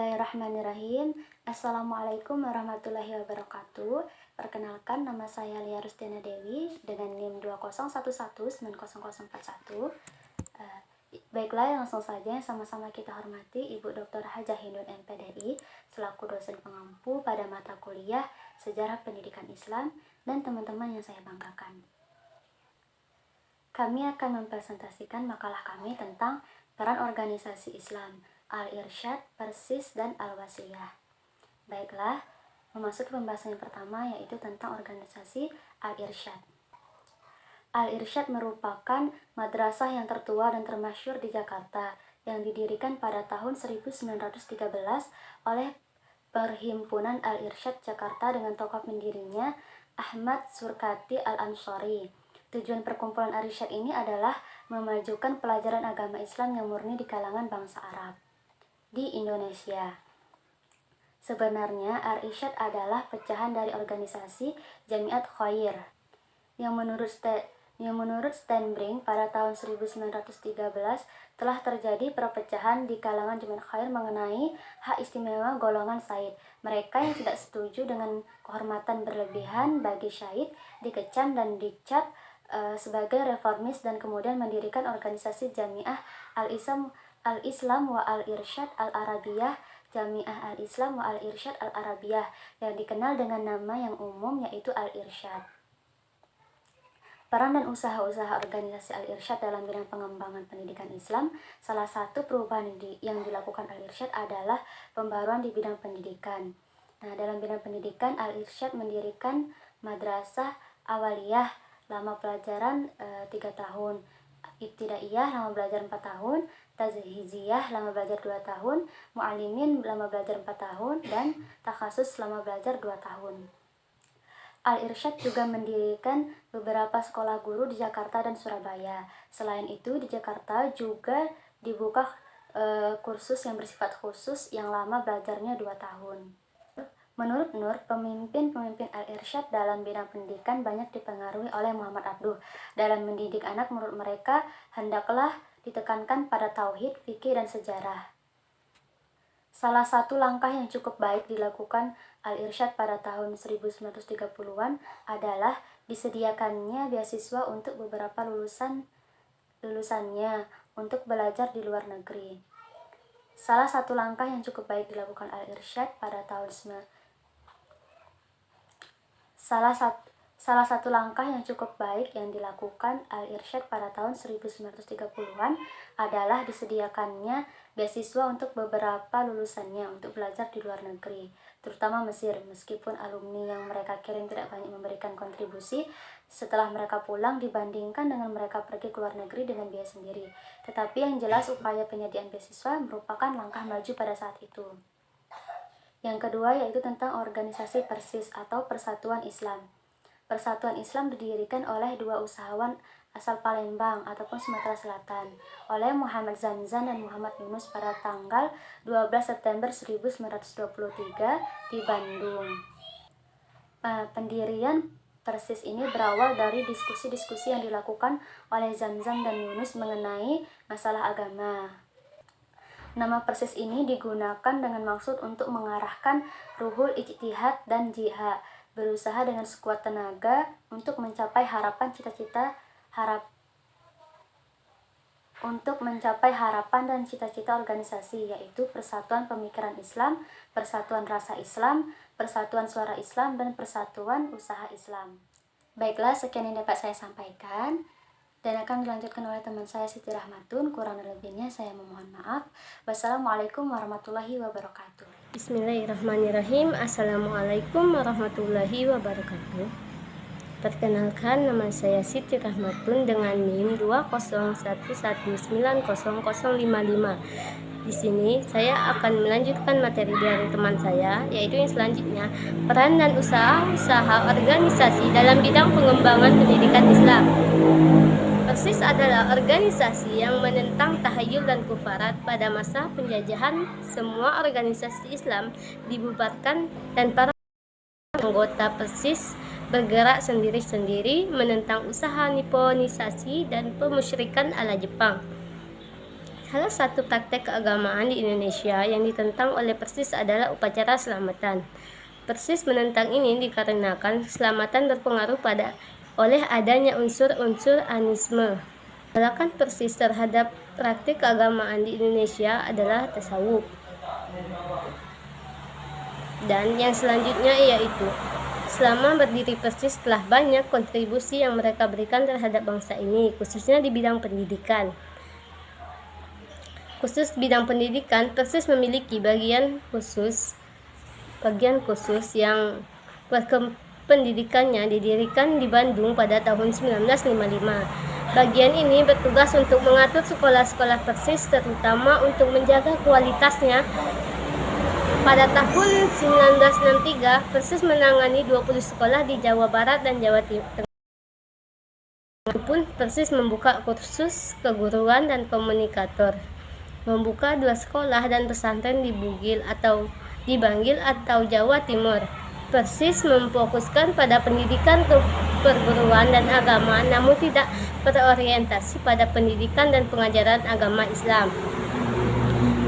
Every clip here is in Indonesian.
Bismillahirrahmanirrahim. Assalamualaikum warahmatullahi wabarakatuh. Perkenalkan, nama saya Lia Rustiana Dewi dengan NIM 20119041. Baiklah, langsung saja sama-sama kita hormati Ibu Dr. Hajah Hindun MPDI selaku dosen pengampu pada mata kuliah Sejarah Pendidikan Islam dan teman-teman yang saya banggakan. Kami akan mempresentasikan makalah kami tentang peran organisasi Islam, Al-Irsyad, Persis, dan Al-Wasliyah. Baiklah, memasuki pembahasan yang pertama yaitu tentang organisasi Al-Irsyad. Al-Irsyad merupakan madrasah yang tertua dan termasyhur di Jakarta yang didirikan pada tahun 1913 oleh Perhimpunan Al-Irsyad Jakarta dengan tokoh pendirinya Ahmad Surkati Al-Ansori. Tujuan perkumpulan Al-Irsyad ini adalah memajukan pelajaran agama Islam yang murni di kalangan bangsa Arab di Indonesia. Sebenarnya Al-Irsyad adalah pecahan dari organisasi Jamiat Khair yang menurut Steinbrink pada tahun 1913 telah terjadi perpecahan di kalangan Jamiat Khair mengenai hak istimewa golongan syahid. Mereka yang tidak setuju dengan kehormatan berlebihan bagi syahid dikecam dan dicap sebagai reformis dan kemudian mendirikan organisasi Jamiah Al-Islam wa Al-Irsyad Al-Arabiyah, Jamiah Al-Islam wa Al-Irsyad Al-Arabiyah yang dikenal dengan nama yang umum yaitu Al-Irsyad. Peran dan usaha-usaha organisasi Al-Irsyad dalam bidang pengembangan pendidikan Islam. Salah satu perubahan yang dilakukan Al-Irsyad adalah pembaruan di bidang pendidikan. Nah, dalam bidang pendidikan Al-Irsyad mendirikan madrasah awaliyah lama pelajaran 3 tahun, ibtidaiyah lama belajar 4 tahun, tazhiziyah lama belajar 2 tahun, mu'alimin lama belajar 4 tahun, dan takhasus lama belajar 2 tahun. Al-Irsyad juga mendirikan beberapa sekolah guru di Jakarta dan Surabaya. Selain itu, di Jakarta juga dibuka kursus yang bersifat khusus yang lama belajarnya 2 tahun. Menurut Nur, pemimpin-pemimpin Al-Irsyad dalam bidang pendidikan banyak dipengaruhi oleh Muhammad Abduh. Dalam mendidik anak, menurut mereka hendaklah ditekankan pada tauhid, fikih, dan sejarah. Salah satu langkah yang cukup baik dilakukan Al-Irsyad pada tahun 1930-an adalah disediakannya beasiswa untuk beberapa lulusannya untuk belajar di luar negeri. Salah satu langkah yang cukup baik dilakukan Al-Irsyad pada tahun Salah satu langkah yang cukup baik yang dilakukan Al-Irsyad pada tahun 1930-an adalah disediakannya beasiswa untuk beberapa lulusannya untuk belajar di luar negeri, terutama Mesir. Meskipun alumni yang mereka kirim tidak banyak memberikan kontribusi setelah mereka pulang dibandingkan dengan mereka pergi ke luar negeri dengan biaya sendiri. Tetapi yang jelas upaya penyediaan beasiswa merupakan langkah maju pada saat itu. Yang kedua yaitu tentang organisasi Persis atau Persatuan Islam. Persatuan Islam didirikan oleh 2 usahawan asal Palembang ataupun Sumatera Selatan oleh Muhammad Zamzan dan Muhammad Yunus pada tanggal 12 September 1923 di Bandung. Pendirian Persis ini berawal dari diskusi-diskusi yang dilakukan oleh Zamzan dan Yunus mengenai masalah agama. Nama Persis ini digunakan dengan maksud untuk mengarahkan ruhul ijtihad dan jihad, berusaha dengan sekuat tenaga untuk mencapai harapan dan cita-cita organisasi, yaitu Persatuan Pemikiran Islam, Persatuan Rasa Islam, Persatuan Suara Islam, dan Persatuan Usaha Islam. Baiklah, sekian yang dapat saya sampaikan dan akan dilanjutkan oleh teman saya Siti Rahmatun. Kurang lebihnya saya memohon maaf. Wassalamualaikum warahmatullahi wabarakatuh. Bismillahirrahmanirrahim. Assalamualaikum warahmatullahi wabarakatuh. Perkenalkan, nama saya Siti Rahmatun dengan NIM 2011900055. Di sini saya akan melanjutkan materi dari teman saya, yaitu yang selanjutnya, peran dan usaha-usaha organisasi dalam bidang pengembangan pendidikan Islam. Persis adalah organisasi yang menentang tahayul dan kufarat. Pada masa penjajahan, semua organisasi Islam dibubarkan dan para anggota Persis bergerak sendiri-sendiri menentang usaha niponisasi dan pemusyrikan ala Jepang. Salah satu praktek keagamaan di Indonesia yang ditentang oleh Persis adalah upacara selamatan. Persis menentang ini dikarenakan keselamatan berpengaruh oleh adanya unsur-unsur anisme. Penolakan Persis terhadap praktik keagamaan di Indonesia adalah tasawuf. Dan yang selanjutnya yaitu selama berdiri Persis telah banyak kontribusi yang mereka berikan terhadap bangsa ini, khususnya di bidang pendidikan. Khusus bidang pendidikan, Persis memiliki bagian khusus yang pendidikannya didirikan di Bandung pada tahun 1955. Bagian ini bertugas untuk mengatur sekolah-sekolah Persis, terutama untuk menjaga kualitasnya. Pada tahun 1963, Persis menangani 20 sekolah di Jawa Barat dan Jawa Tengah. Pun Persis membuka kursus keguruan dan komunikator, membuka 2 sekolah dan pesantren di Bangil atau Jawa Timur. Persis memfokuskan pada pendidikan keperguruan dan agama, namun tidak berorientasi pada pendidikan dan pengajaran agama Islam.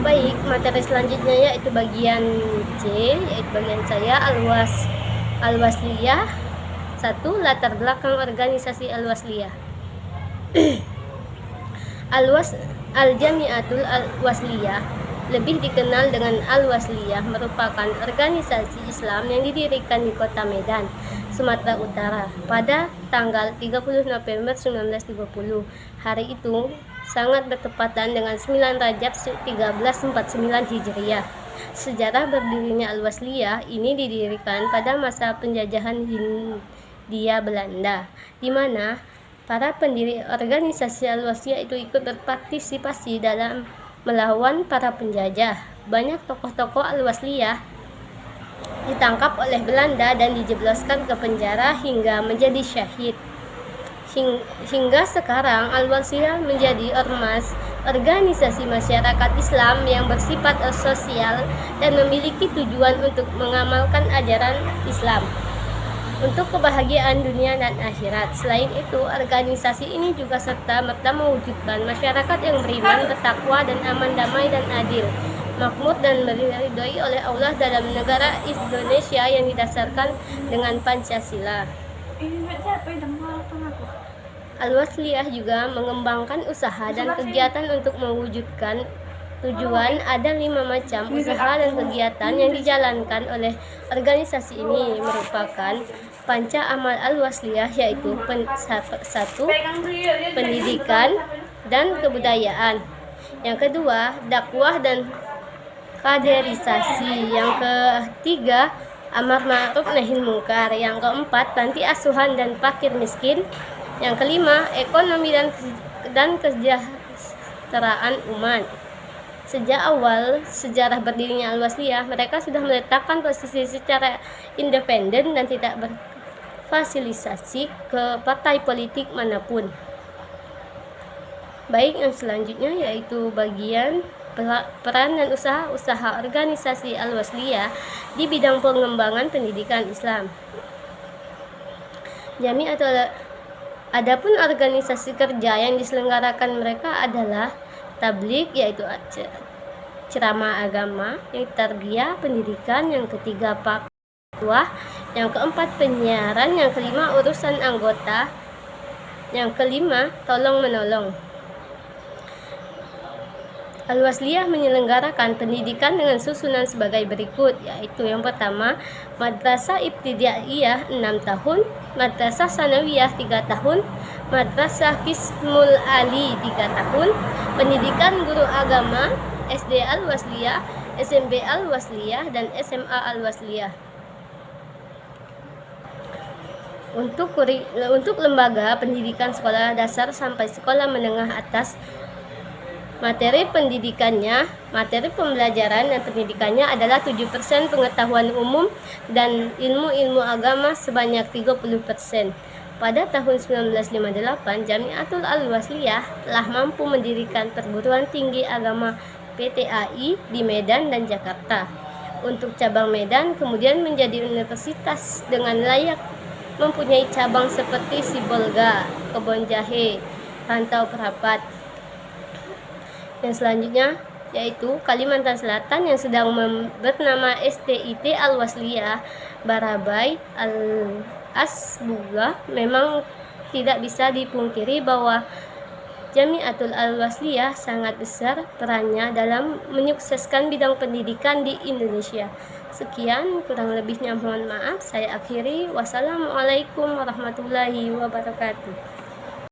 Baik, materi selanjutnya yaitu bagian C, yaitu bagian saya Al-Wasliyah. 1. Latar belakang organisasi Al-Wasliyah. Al-Jamiatul Al-Wasliyah, lebih dikenal dengan Al-Wasliyah, merupakan organisasi Islam yang didirikan di Kota Medan, Sumatera Utara pada tanggal 30 November 1930. Hari itu sangat bertepatan dengan 9 Rajab 1349 Hijriah. Sejarah berdirinya Al-Wasliyah ini didirikan pada masa penjajahan Hindia Belanda, di mana para pendiri organisasi Al-Wasliyah itu ikut berpartisipasi dalam melawan para penjajah. Banyak tokoh-tokoh Al-Wasliyah ditangkap oleh Belanda dan dijebloskan ke penjara hingga menjadi syahid. Hingga sekarang Al-Wasliyah menjadi ormas organisasi masyarakat Islam yang bersifat sosial dan memiliki tujuan untuk mengamalkan ajaran Islam untuk kebahagiaan dunia dan akhirat. Selain itu, organisasi ini juga serta-merta mewujudkan masyarakat yang beriman, bertakwa, dan aman, damai, dan adil, makmur, dan diridhoi oleh Allah dalam negara Indonesia yang didasarkan dengan Pancasila. Al-Wasliyah juga mengembangkan usaha dan kegiatan untuk mewujudkan tujuan. Ada 5 macam usaha dan kegiatan yang dijalankan oleh organisasi ini, merupakan panca amal Al-Wasliyah, yaitu 1. Pendidikan dan kebudayaan. Yang kedua, dakwah dan kaderisasi. Yang ketiga, amar ma'ruf nahi munkar. Yang keempat, panti asuhan dan fakir miskin. Yang kelima, ekonomi dan kesejahteraan umat. Sejak awal sejarah berdirinya Al-Wasliyah, mereka sudah meletakkan posisi secara independen dan tidak berafiliasi ke partai politik manapun. Baik, yang selanjutnya yaitu bagian peran dan usaha organisasi Al-Wasliyah di bidang pengembangan pendidikan Islam. Adapun organisasi kerja yang diselenggarakan mereka adalah tabligh, yaitu ceramah agama. Yang tarbiyah, pendidikan. Yang ketiga, dakwah. Yang keempat, penyiaran. Yang kelima, urusan anggota. Yang kelima, tolong menolong. Al-Wasliyah menyelenggarakan pendidikan dengan susunan sebagai berikut, yaitu yang pertama, Madrasah Ibtidaiyah 6 tahun, Madrasah Sanawiyah 3 tahun, Madrasah Qismul Ali 3 tahun, pendidikan guru agama, SD Al-Wasliyah, SMP Al-Wasliyah, dan SMA Al-Wasliyah. Untuk lembaga pendidikan sekolah dasar sampai sekolah menengah atas, materi pembelajaran dan pendidikannya adalah 7% pengetahuan umum dan ilmu-ilmu agama sebanyak 30%. Pada tahun 1958, Jamiatul Al-Wasliyah telah mampu mendirikan perguruan tinggi agama PTAI di Medan dan Jakarta. Untuk cabang Medan kemudian menjadi universitas dengan layak, mempunyai cabang seperti Sibolga, Kebon Jahe, Rantau Perapat. Yang selanjutnya yaitu Kalimantan Selatan yang sedang bernama STIT Al-Wasliyah Barabai Al-Asbugha. Memang tidak bisa dipungkiri bahwa Jamiatul Al-Wasliyah sangat besar perannya dalam menyukseskan bidang pendidikan di Indonesia. Sekian, kurang lebihnya mohon maaf. Saya akhiri. Wassalamualaikum warahmatullahi wabarakatuh.